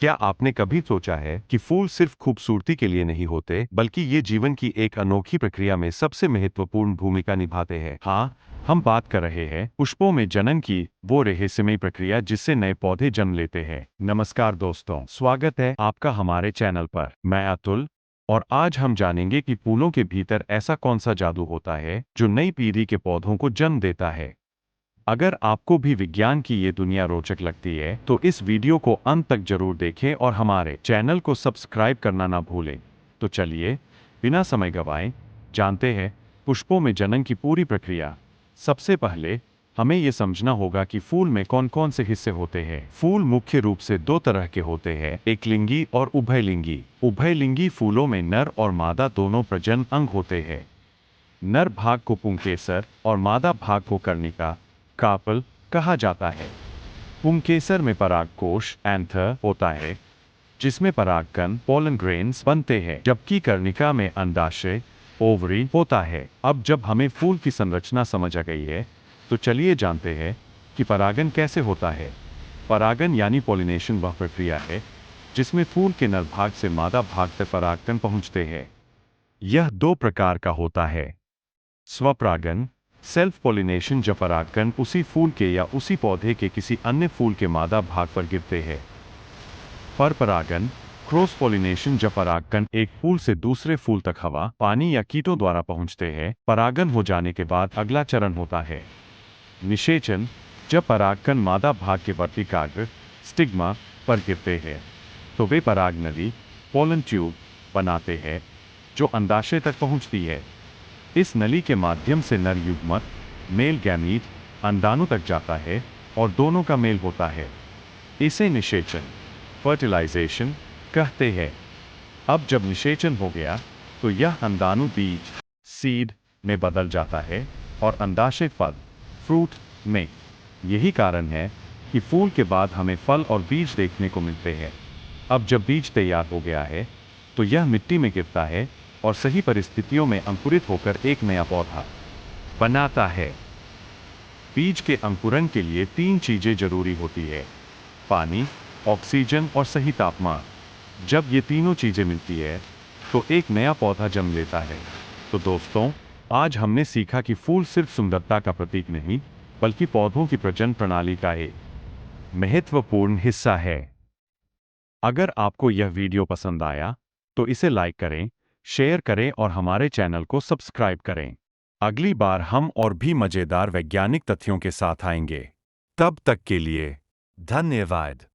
क्या आपने कभी सोचा है कि फूल सिर्फ खूबसूरती के लिए नहीं होते, बल्कि ये जीवन की एक अनोखी प्रक्रिया में सबसे महत्वपूर्ण भूमिका निभाते हैं? हाँ, हम बात कर रहे हैं पुष्पों में जनन की, वो रहस्यमयी प्रक्रिया जिससे नए पौधे जन्म लेते हैं। नमस्कार दोस्तों, स्वागत है आपका हमारे चैनल पर। मैं अतुल, और आज हम जानेंगे कि फूलों के भीतर ऐसा कौन सा जादू होता है जो नई पीढ़ी के पौधों को जन्म देता है। अगर आपको भी विज्ञान की ये दुनिया रोचक लगती है, तो इस वीडियो को अंत तक जरूर देखें और हमारे चैनल को सब्सक्राइब करना ना भूलें। तो चलिए, बिना समय गवाए, जानते हैं पुष्पों में जनन की पूरी प्रक्रिया। सबसे पहले हमें ये समझना होगा कि फूल में कौन कौन से हिस्से होते हैं। फूल मुख्य रूप से दो तरह के होते हैं, एकलिंगी और उभयलिंगी। उभयलिंगी फूलों में नर और मादा दोनों प्रजनन अंग होते हैं। नर भाग को पुंकेसर और मादा भाग को कर्णिका, कार्पल कहा जाता है। पुंकेसर में परागकोश एंथर होता है, जिसमें परागकण पोलन ग्रेन्स बनते हैं, जबकि कर्णिका में अंडाशय ओवरी होता है। अब जब हमें फूल की संरचना समझ आ गई है, तो चलिए जानते हैं कि परागन कैसे होता है। परागन यानी पॉलिनेशन वह प्रक्रिया है जिसमें फूल के नर भाग से मादा भाग तक परागकण पहुंचते हैं। यह दो प्रकार का होता है। स्वपरागन सेल्फ पॉलिनेशन, जब परागकण उसी फूल के या उसी पौधे के किसी अन्य फूल के मादा भाग पर गिरते हैं। परपरागन क्रॉस पॉलिनेशन, जब परागकण एक फूल से दूसरे फूल तक हवा, पानी या कीटों द्वारा पहुंचते हैं। परागन हो जाने के बाद अगला चरण होता है निषेचन, जब परागकण मादा भाग के वर्तिकाग्र स्टिग्मा पर गिरते हैं, तो वे पराग नली पोलन ट्यूब बनाते हैं, जो अंडाशय तक पहुंचती है। इस नली के माध्यम से नर युग्मक मेल गैमीट अंडाणु तक जाता है और दोनों का मेल होता है। इसे निषेचन फर्टिलाइजेशन कहते हैं। अब जब निषेचन हो गया, तो यह अंडाणु बीज सीड में बदल जाता है और अंडाशय फल फ्रूट में। यही कारण है कि फूल के बाद हमें फल और बीज देखने को मिलते हैं। अब जब बीज तैयार हो गया है, तो यह मिट्टी में गिरता है और सही परिस्थितियों में अंकुरित होकर एक नया पौधा बनाता है। बीज के अंकुरण के लिए तीन चीजें जरूरी होती है, पानी, ऑक्सीजन और सही तापमान। जब ये तीनों चीजें मिलती है, तो एक नया पौधा जन्म लेता है। तो दोस्तों, आज हमने सीखा कि फूल सिर्फ सुंदरता का प्रतीक नहीं, बल्कि पौधों की प्रजनन प्रणाली का एक महत्वपूर्ण हिस्सा है। अगर आपको यह वीडियो पसंद आया, तो इसे लाइक करें, शेयर करें और हमारे चैनल को सब्सक्राइब करें। अगली बार हम और भी मजेदार वैज्ञानिक तथ्यों के साथ आएंगे। तब तक के लिए धन्यवाद।